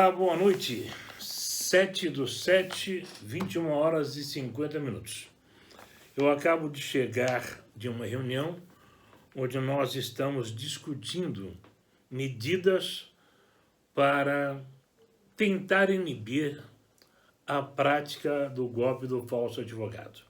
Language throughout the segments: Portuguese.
Olá, boa noite. 7/7, 21h50. Eu acabo de chegar de uma reunião onde nós estamos discutindo medidas para tentar inibir a prática do golpe do falso advogado.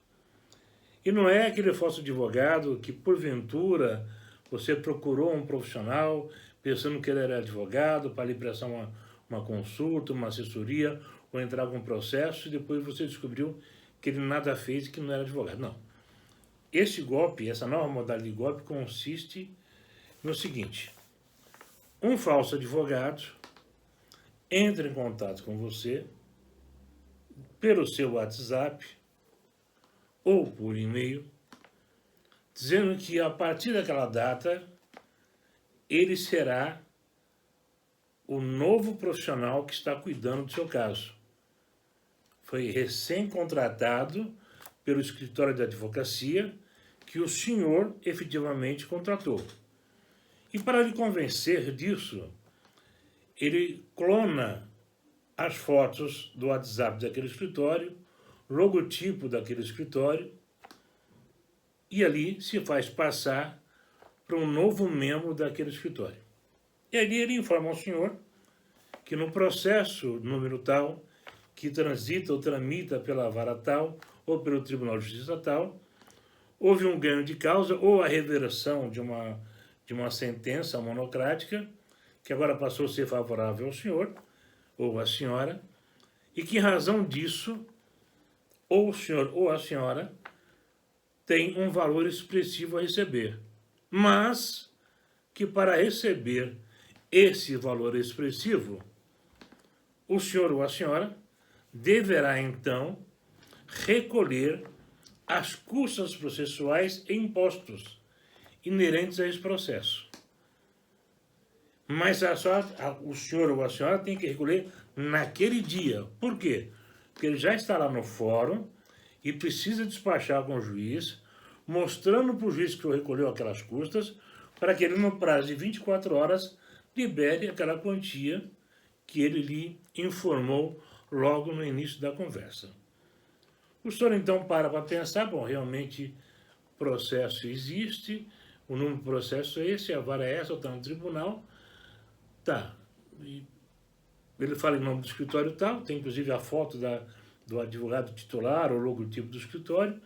E não é aquele falso advogado que, porventura, você procurou um profissional pensando que ele era advogado para lhe prestar uma consulta, uma assessoria ou entrar com um processo e depois você descobriu que ele nada fez e que não era advogado. Não. Esse golpe, essa nova modalidade de golpe consiste no seguinte: um falso advogado entra em contato com você pelo seu WhatsApp ou por e-mail, dizendo que a partir daquela data ele será o novo profissional que está cuidando do seu caso. Foi recém-contratado pelo escritório de advocacia que o senhor efetivamente contratou. E para lhe convencer disso, ele clona as fotos do WhatsApp daquele escritório, logotipo daquele escritório, e ali se faz passar para um novo membro daquele escritório. E ali ele informa ao senhor que no processo número tal, que transita ou tramita pela vara tal ou pelo Tribunal de Justiça tal, houve um ganho de causa ou a reversão de uma sentença monocrática, que agora passou a ser favorável ao senhor ou à senhora, e que em razão disso, ou o senhor ou a senhora tem um valor expressivo a receber, mas que para receber esse valor expressivo, o senhor ou a senhora deverá então recolher as custas processuais e impostos inerentes a esse processo. Mas o senhor ou a senhora tem que recolher naquele dia. Por quê? Porque ele já está lá no fórum e precisa despachar com o juiz, mostrando para o juiz que recolheu aquelas custas, para que ele, no prazo de 24 horas, libere aquela quantia que ele lhe informou logo no início da conversa. O senhor então para pensar, bom, realmente o processo existe, o número do processo é esse, a vara é essa, está no tribunal, tá. E ele fala em nome do escritório tal, tem inclusive a foto do advogado titular, o logotipo do escritório,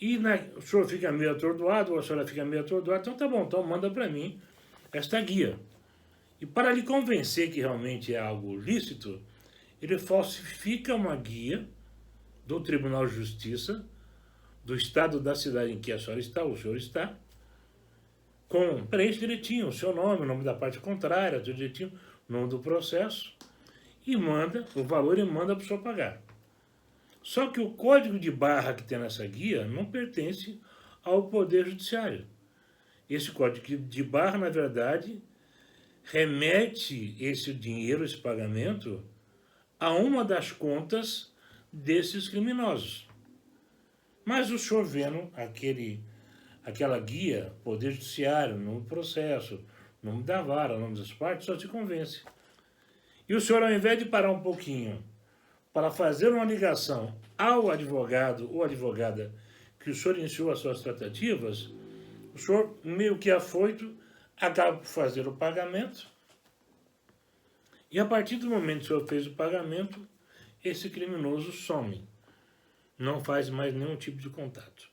e o senhor fica meio atordoado, ou a senhora fica meio atordoada, então tá bom, então manda para mim esta guia. E para lhe convencer que realmente é algo lícito, ele falsifica uma guia do Tribunal de Justiça, do estado da cidade em que a senhora está, o senhor está, preenche direitinho o seu nome, o nome da parte contrária, tudo direitinho, o nome do processo, e manda o valor e manda para o senhor pagar. Só que o código de barra que tem nessa guia não pertence ao Poder Judiciário. Esse código de barra, na verdade, remete esse dinheiro, esse pagamento, a uma das contas desses criminosos. Mas o senhor vendo aquela guia, Poder Judiciário, nome do processo, nome da vara, nome das partes, só se convence. E o senhor, ao invés de parar um pouquinho para fazer uma ligação ao advogado ou advogada que o senhor iniciou as suas tratativas, o senhor, meio que afoito, acaba por fazer o pagamento, e a partir do momento que o senhor fez o pagamento, esse criminoso some, não faz mais nenhum tipo de contato.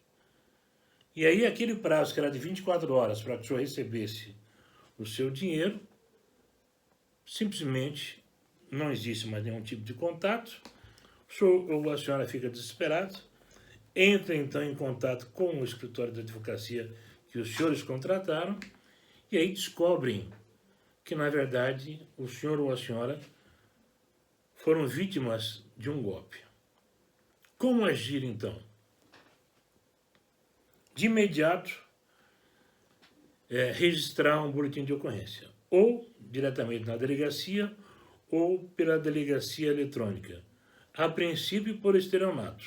E aí aquele prazo que era de 24 horas para que o senhor recebesse o seu dinheiro, simplesmente não existe mais nenhum tipo de contato, o senhor ou a senhora fica desesperado, entra então em contato com o escritório de advocacia que os senhores contrataram, e aí descobrem que, na verdade, o senhor ou a senhora foram vítimas de um golpe. Como agir, então? De imediato, registrar um boletim de ocorrência, ou diretamente na delegacia, ou pela delegacia eletrônica. A princípio, por estelionato.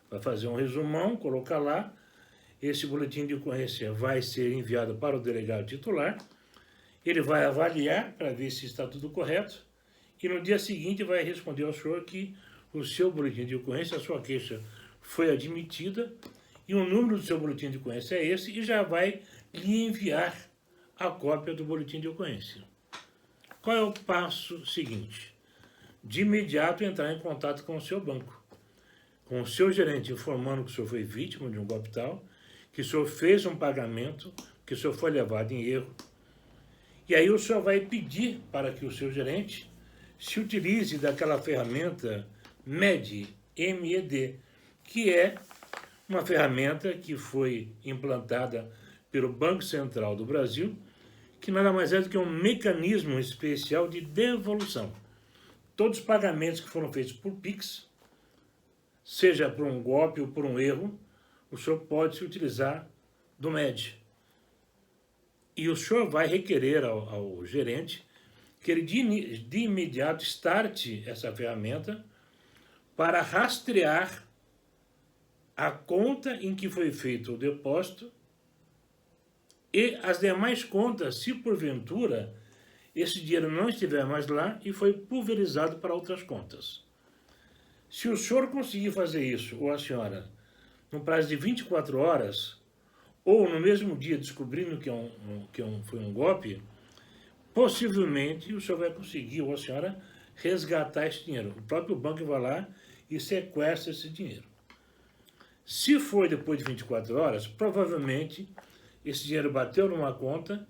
Vai fazer um resumão, colocar lá. Esse boletim de ocorrência vai ser enviado para o delegado titular, ele vai avaliar para ver se está tudo correto e no dia seguinte vai responder ao senhor que o seu boletim de ocorrência, a sua queixa foi admitida e o número do seu boletim de ocorrência é esse e já vai lhe enviar a cópia do boletim de ocorrência. Qual é o passo seguinte? De imediato entrar em contato com o seu banco, com o seu gerente, informando que o senhor foi vítima de um golpe tal, que o senhor fez um pagamento, que o senhor foi levado em erro. E aí o senhor vai pedir para que o seu gerente se utilize daquela ferramenta MED, MED, que é uma ferramenta que foi implantada pelo Banco Central do Brasil, que nada mais é do que um mecanismo especial de devolução. Todos os pagamentos que foram feitos por Pix, seja por um golpe ou por um erro, o senhor pode se utilizar do MED. E o senhor vai requerer ao gerente que ele de imediato starte essa ferramenta para rastrear a conta em que foi feito o depósito e as demais contas, se porventura esse dinheiro não estiver mais lá e foi pulverizado para outras contas. Se o senhor conseguir fazer isso, ou a senhora, no prazo de 24 horas, ou no mesmo dia descobrindo que foi um golpe, possivelmente o senhor vai conseguir, ou a senhora, resgatar esse dinheiro. O próprio banco vai lá e sequestra esse dinheiro. Se for depois de 24 horas, provavelmente esse dinheiro bateu numa conta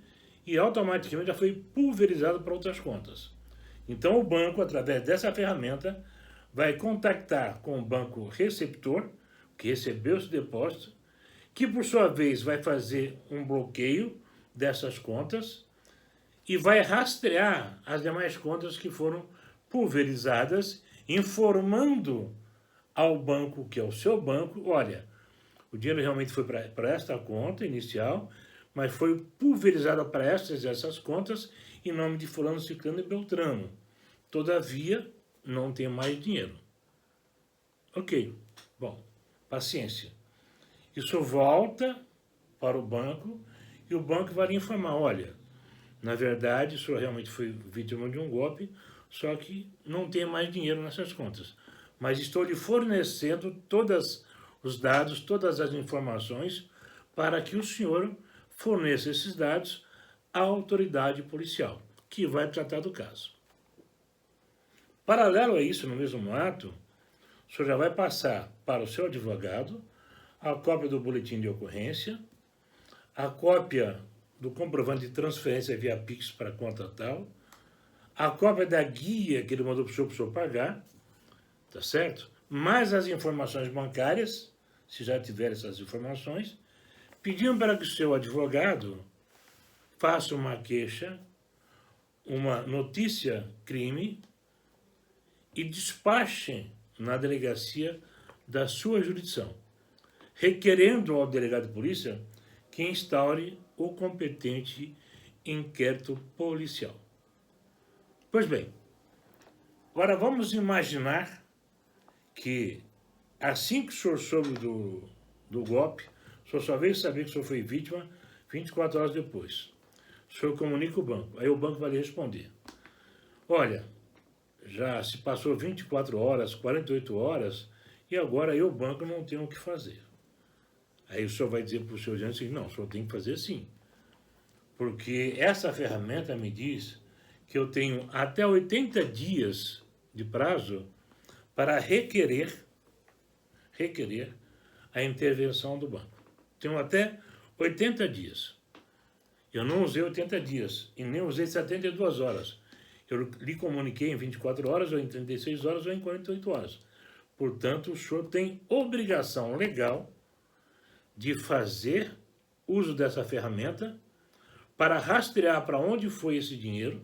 e automaticamente já foi pulverizado para outras contas. Então o banco, através dessa ferramenta, vai contactar com o banco receptor, que recebeu esse depósito, que por sua vez vai fazer um bloqueio dessas contas e vai rastrear as demais contas que foram pulverizadas, informando ao banco, que é o seu banco, olha, o dinheiro realmente foi para esta conta inicial, mas foi pulverizado para essas contas em nome de fulano, ciclano e beltrano. Todavia, não tem mais dinheiro. Ok, bom, paciência. Isso volta para o banco e o banco vai lhe informar, olha, na verdade, o senhor realmente foi vítima de um golpe, só que não tem mais dinheiro nessas contas. Mas estou lhe fornecendo todos os dados, todas as informações, para que o senhor forneça esses dados à autoridade policial, que vai tratar do caso. Paralelo a isso, no mesmo ato, o senhor já vai passar para o seu advogado a cópia do boletim de ocorrência, a cópia do comprovante de transferência via Pix para a conta tal, a cópia da guia que ele mandou para o senhor pagar, tá certo? Mais as informações bancárias, se já tiver essas informações, pedindo para que o seu advogado faça uma queixa, uma notícia crime e despache na delegacia da sua jurisdição, requerendo ao delegado de polícia que instaure o competente inquérito policial. Pois bem, agora vamos imaginar que assim que o senhor soube do golpe, o senhor só veio saber que o senhor foi vítima 24 horas depois. O senhor comunica o banco, aí o banco vai lhe responder. Olha, já se passou 24 horas, 48 horas, e agora eu, banco, não tenho o que fazer. Aí o senhor vai dizer para o seu gerente, não, o senhor tem que fazer sim. Porque essa ferramenta me diz que eu tenho até 80 dias de prazo para requerer a intervenção do banco. Tenho até 80 dias. Eu não usei 80 dias e nem usei 72 horas. Eu lhe comuniquei em 24 horas, ou em 36 horas, ou em 48 horas. Portanto, o senhor tem obrigação legal de fazer uso dessa ferramenta para rastrear para onde foi esse dinheiro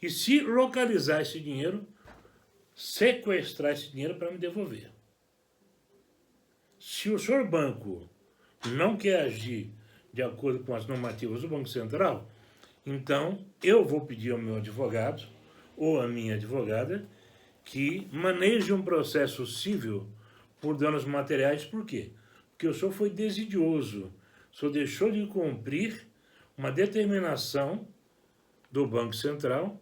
e, se localizar esse dinheiro, sequestrar esse dinheiro para me devolver. Se o senhor banco não quer agir de acordo com as normativas do Banco Central, então eu vou pedir ao meu advogado ou à minha advogada que maneje um processo civil por danos materiais. Por quê? Porque o senhor foi desidioso, o senhor deixou de cumprir uma determinação do Banco Central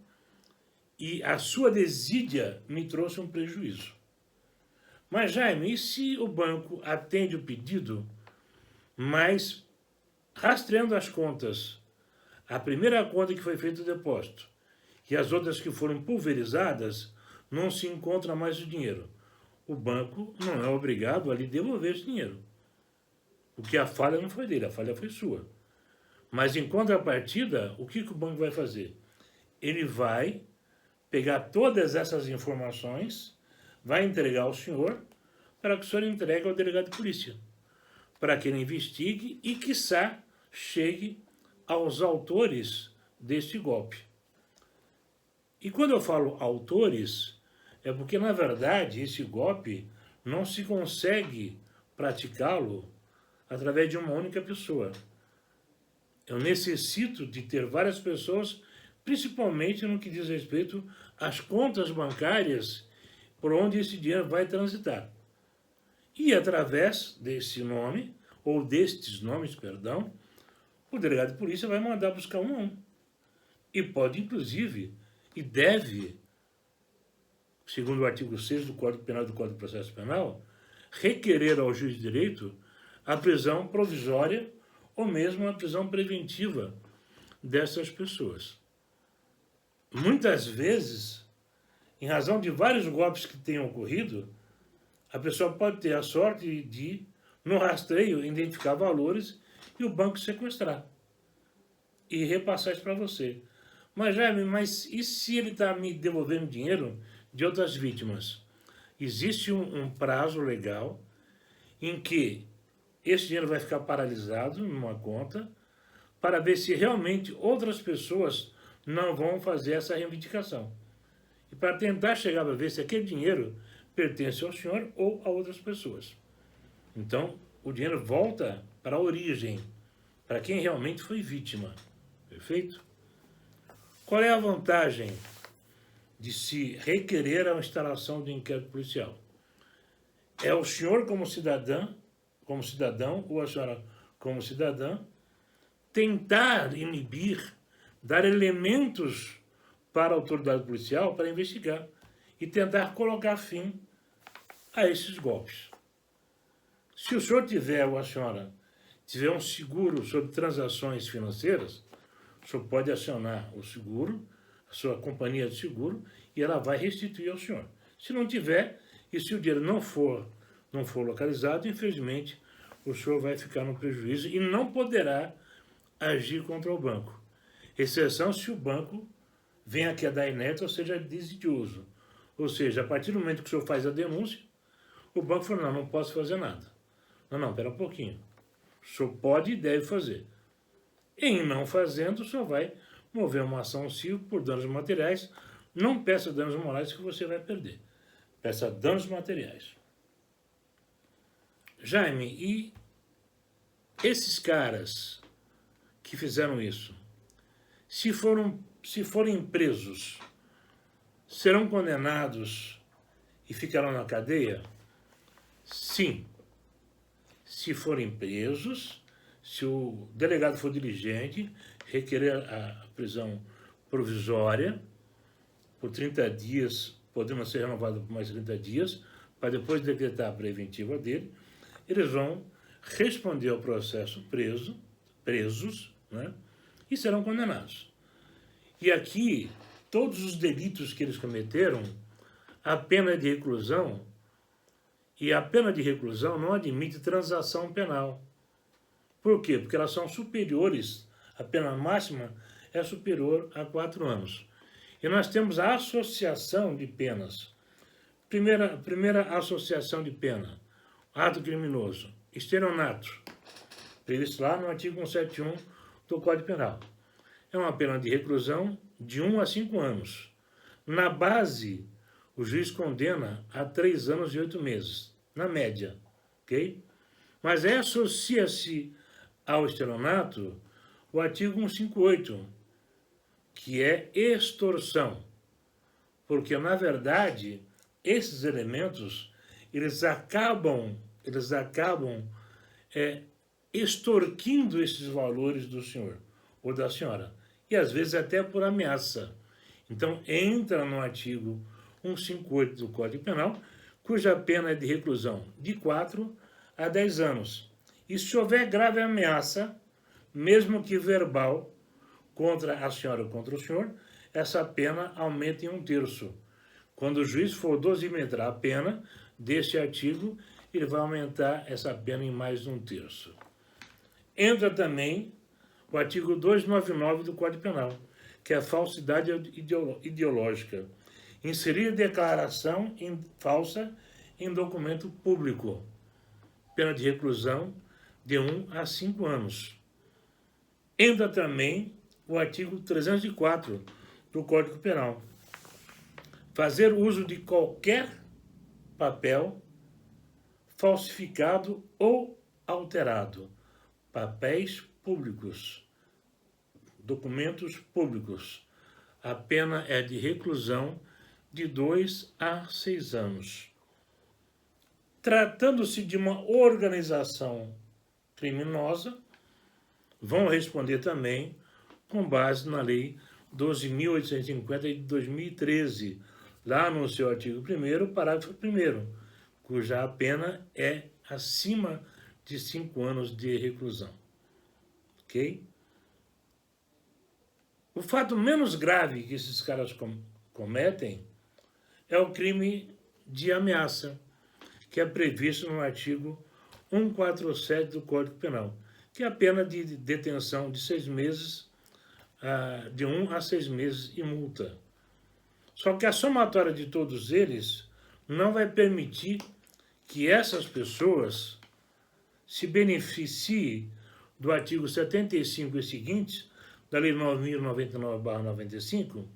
e a sua desídia me trouxe um prejuízo. Mas, Jaime, e se o banco atende o pedido, mas rastreando as contas, a primeira conta que foi feito o depósito e as outras que foram pulverizadas, não se encontra mais o dinheiro? O banco não é obrigado a lhe devolver esse dinheiro. Porque a falha não foi dele, a falha foi sua. Mas em contrapartida, o que o banco vai fazer? Ele vai pegar todas essas informações, vai entregar ao senhor, para que o senhor entregue ao delegado de polícia, para que ele investigue e, quiçá, chegue aos autores deste golpe. E quando eu falo autores, é porque, na verdade, esse golpe não se consegue praticá-lo através de uma única pessoa. Eu necessito de ter várias pessoas, principalmente no que diz respeito às contas bancárias por onde esse dinheiro vai transitar. E através desse nome, ou destes nomes, perdão, o delegado de polícia vai mandar buscar um a um. E pode, inclusive, e deve, segundo o artigo 6 do Código Penal e do Código de Processo Penal, requerer ao juiz de direito a prisão provisória ou mesmo a prisão preventiva dessas pessoas. Muitas vezes, em razão de vários golpes que tenham ocorrido, a pessoa pode ter a sorte de, no rastreio, identificar valores e o banco sequestrar e repassar isso para você. Mas, Jaime, e se ele está me devolvendo dinheiro de outras vítimas? Existe um prazo legal em que esse dinheiro vai ficar paralisado numa conta para ver se realmente outras pessoas não vão fazer essa reivindicação. E para tentar chegar a ver se aquele dinheiro pertence ao senhor ou a outras pessoas. Então, o dinheiro volta para a origem, para quem realmente foi vítima. Perfeito? Qual é a vantagem de se requerer a instalação do inquérito policial? É o senhor como cidadão, ou a senhora como cidadã, tentar inibir, dar elementos para a autoridade policial para investigar e tentar colocar fim a esses golpes. Se o senhor tiver, ou a senhora, tiver um seguro sobre transações financeiras, o senhor pode acionar o seguro, a sua companhia de seguro, e ela vai restituir ao senhor. Se não tiver, e se o dinheiro não for localizado, infelizmente, o senhor vai ficar no prejuízo e não poderá agir contra o banco. Exceção se o banco venha a quedar inerte ou seja desidioso. Ou seja, a partir do momento que o senhor faz a denúncia, o banco fala, não posso fazer nada. Não, espera um pouquinho. O senhor pode e deve fazer. Em não fazendo, o senhor vai mover uma ação civil por danos materiais. Não peça danos morais que você vai perder. Peça danos materiais. Jaime, e esses caras que fizeram isso, se forem presos, serão condenados e ficarão na cadeia? Sim. Se forem presos, se o delegado for diligente, requerer a prisão provisória por 30 dias, podendo ser renovado por mais 30 dias, para depois decretar a preventiva dele, eles vão responder ao processo presos, né, e serão condenados. E aqui, todos os delitos que eles cometeram, a pena de reclusão, e a pena de reclusão não admite transação penal. Por quê? Porque elas são superiores, a pena máxima é superior a 4 anos. E nós temos a associação de penas. Primeira associação de pena, ato criminoso, estelionato, previsto lá no artigo 171 do Código Penal. É uma pena de reclusão de 1 a 5 anos. Na base, o juiz condena a 3 anos e 8 meses, na média, ok? Mas associa-se ao estelionato o artigo 158, que é extorsão, porque, na verdade, esses elementos, eles acabam extorquindo esses valores do senhor ou da senhora, e às vezes até por ameaça. Então, entra no artigo 158 do Código Penal, cuja pena é de reclusão de 4 a 10 anos. E se houver grave ameaça, mesmo que verbal, contra a senhora ou contra o senhor, essa pena aumenta em 1/3. Quando o juiz for dosimetrar a pena desse artigo, ele vai aumentar essa pena em mais 1/3. Entra também o artigo 299 do Código Penal, que é a falsidade ideológica. Inserir declaração falsa em documento público. Pena de reclusão de 1 a 5 anos. Entra também o artigo 304 do Código Penal. Fazer uso de qualquer papel falsificado ou alterado. Papéis públicos, documentos públicos. A pena é de reclusão de 2 a 6 anos. Tratando-se de uma organização criminosa, vão responder também com base na Lei 12.850 de 2013, lá no seu artigo 1º, parágrafo 1º, cuja a pena é acima de 5 anos de reclusão. Ok? O fato menos grave que esses caras cometem é o crime de ameaça, que é previsto no artigo 147 do Código Penal, que é a pena de detenção de 6 meses, de 1 a 6 meses e multa. Só que a somatória de todos eles não vai permitir que essas pessoas se beneficiem do artigo 75 e seguintes da Lei 9.099/95,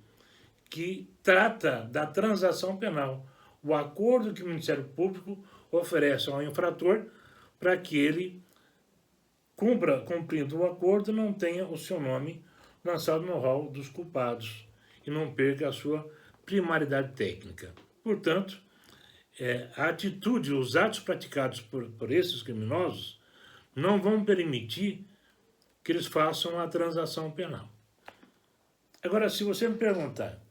que trata da transação penal, o acordo que o Ministério Público oferece ao infrator para que ele cumprindo o acordo, não tenha o seu nome lançado no rol dos culpados e não perca a sua primaridade técnica. Portanto, a atitude, os atos praticados por esses criminosos não vão permitir que eles façam a transação penal. Agora, se você me perguntar,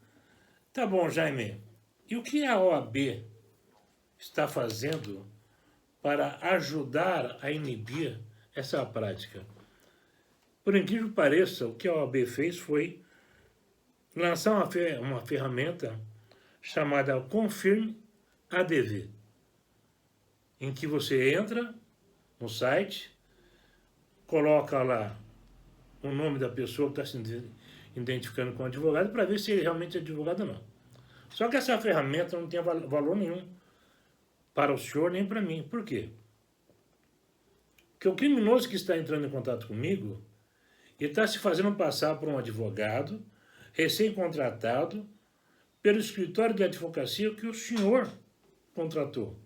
tá bom, Jaime, e o que a OAB está fazendo para ajudar a inibir essa prática? Por incrível que pareça, o que a OAB fez foi lançar uma ferramenta chamada Confirm ADV, em que você entra no site, coloca lá o nome da pessoa que está se identificando com o advogado para ver se ele realmente é advogado ou não. Só que essa ferramenta não tem valor nenhum para o senhor nem para mim. Por quê? Porque o criminoso que está entrando em contato comigo, ele está se fazendo passar por um advogado recém-contratado pelo escritório de advocacia que o senhor contratou.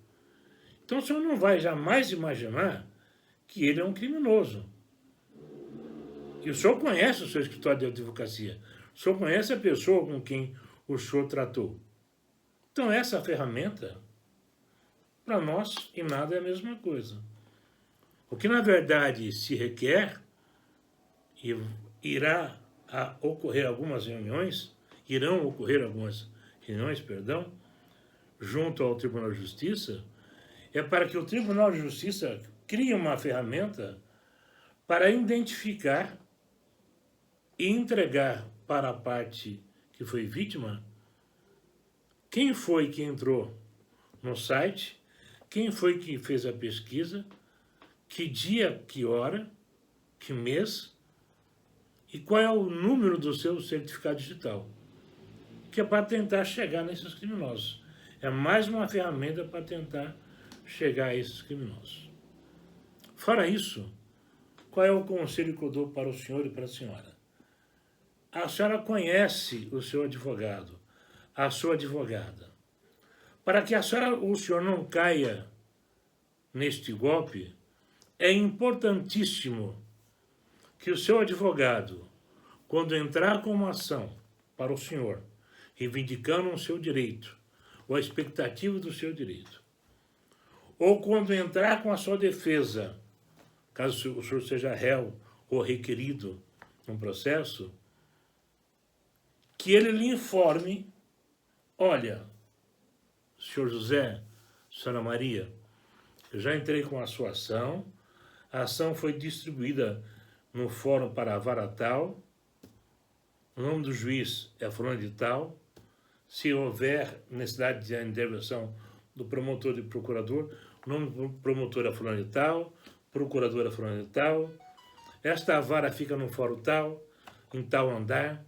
Então o senhor não vai jamais imaginar que ele é um criminoso. E o senhor conhece o seu escritório de advocacia. O senhor conhece a pessoa com quem o senhor tratou. Então essa ferramenta, para nós, em nada é a mesma coisa. O que na verdade se requer, e irão ocorrer algumas reuniões, junto ao Tribunal de Justiça, é para que o Tribunal de Justiça crie uma ferramenta para identificar e entregar para a parte que foi vítima quem foi que entrou no site, quem foi que fez a pesquisa, que dia, que hora, que mês e qual é o número do seu certificado digital, que é para tentar chegar nesses criminosos. É mais uma ferramenta para tentar chegar a esses criminosos. Fora isso, qual é o conselho que eu dou para o senhor e para a senhora? A senhora conhece o seu advogado, a sua advogada. Para que o senhor não caia neste golpe, é importantíssimo que o seu advogado, quando entrar com uma ação para o senhor, reivindicando o seu direito, ou a expectativa do seu direito, ou quando entrar com a sua defesa, caso o senhor seja réu ou requerido num processo, que ele lhe informe, olha, senhor José, senhora Maria, eu já entrei com a sua ação, a ação foi distribuída no fórum para a vara tal, o nome do juiz é fulano de tal, se houver necessidade de intervenção do promotor e procurador, o nome do promotor é fulano de tal, procurador é fulano de tal, esta vara fica no fórum tal, em tal andar,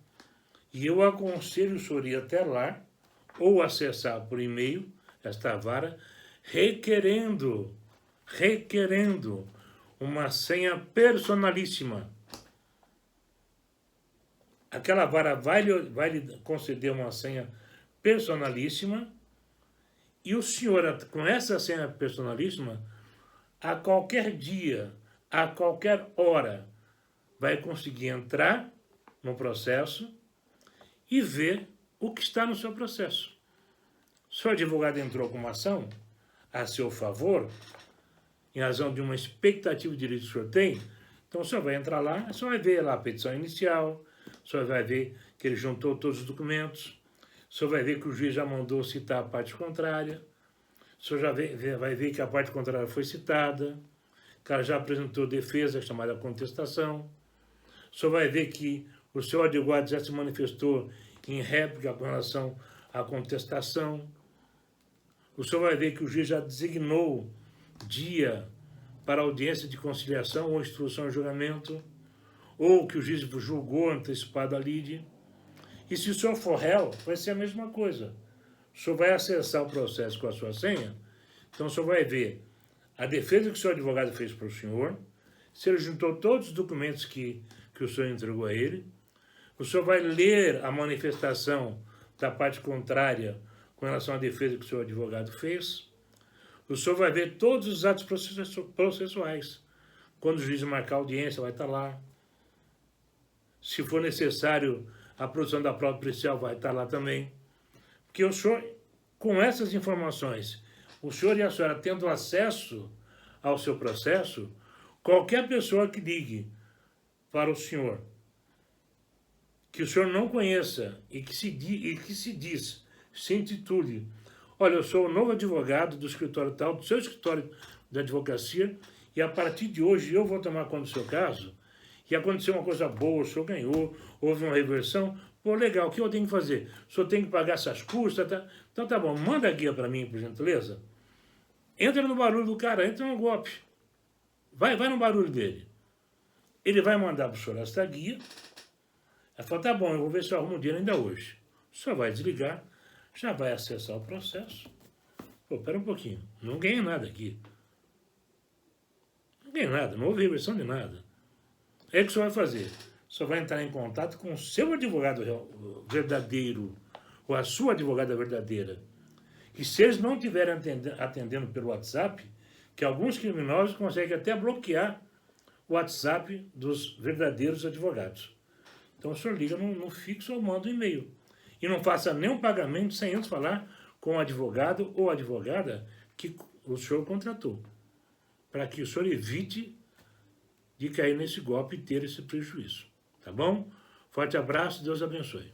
e eu aconselho o senhor ir até lá, ou acessar por e-mail esta vara, requerendo uma senha personalíssima. Aquela vara vai lhe conceder uma senha personalíssima, e o senhor, com essa senha personalíssima, a qualquer dia, a qualquer hora, vai conseguir entrar no processo e ver o que está no seu processo. Se o advogado entrou com uma ação a seu favor, em razão de uma expectativa de direito que o senhor tem, então o senhor vai entrar lá, o senhor vai ver lá a petição inicial, o senhor vai ver que ele juntou todos os documentos, o senhor vai ver que o juiz já mandou citar a parte contrária, o senhor já vai ver que a parte contrária foi citada, que ela já apresentou defesa, chamada contestação, o senhor vai ver que o seu advogado já se manifestou em réplica com relação à contestação, o senhor vai ver que o juiz já designou dia para audiência de conciliação ou instrução em julgamento, ou que o juiz julgou antecipado a lide. E se o senhor for réu, vai ser a mesma coisa. O senhor vai acessar o processo com a sua senha, então o senhor vai ver a defesa que o seu advogado fez para o senhor, se ele juntou todos os documentos que o senhor entregou a ele, o senhor vai ler a manifestação da parte contrária com relação à defesa que o seu advogado fez, o senhor vai ver todos os atos processuais. Quando o juiz marcar a audiência, vai estar lá. Se for necessário, a produção da prova pericial vai estar lá também. Porque o senhor, com essas informações, o senhor e a senhora tendo acesso ao seu processo, qualquer pessoa que ligue para o senhor, que o senhor não conheça e que se intitule, olha, eu sou o novo advogado do escritório tal, do seu escritório de advocacia, e a partir de hoje eu vou tomar conta do seu caso, e aconteceu uma coisa boa, o senhor ganhou, houve uma reversão, pô, legal, o que eu tenho que fazer? O senhor tem que pagar essas custas, tá? Então tá bom, manda a guia para mim, por gentileza. Entra no barulho do cara, entra no golpe. Vai no barulho dele. Ele vai mandar para o senhor essa guia, ela fala, tá bom, eu vou ver se eu arrumo o dinheiro ainda hoje. O senhor vai desligar, já vai acessar o processo. Pô, pera um pouquinho, não ganhei nada aqui. Não ganhei nada, não houve reversão de nada. É o que o senhor vai fazer. O senhor vai entrar em contato com o seu advogado verdadeiro, ou a sua advogada verdadeira. E se eles não estiverem atendendo pelo WhatsApp, que alguns criminosos conseguem até bloquear o WhatsApp dos verdadeiros advogados. Então o senhor liga no fixo ou manda um e-mail. E não faça nenhum pagamento sem antes falar com o advogado ou advogada que o senhor contratou, para que o senhor evite de cair nesse golpe e ter esse prejuízo. Tá bom? Forte abraço, Deus abençoe.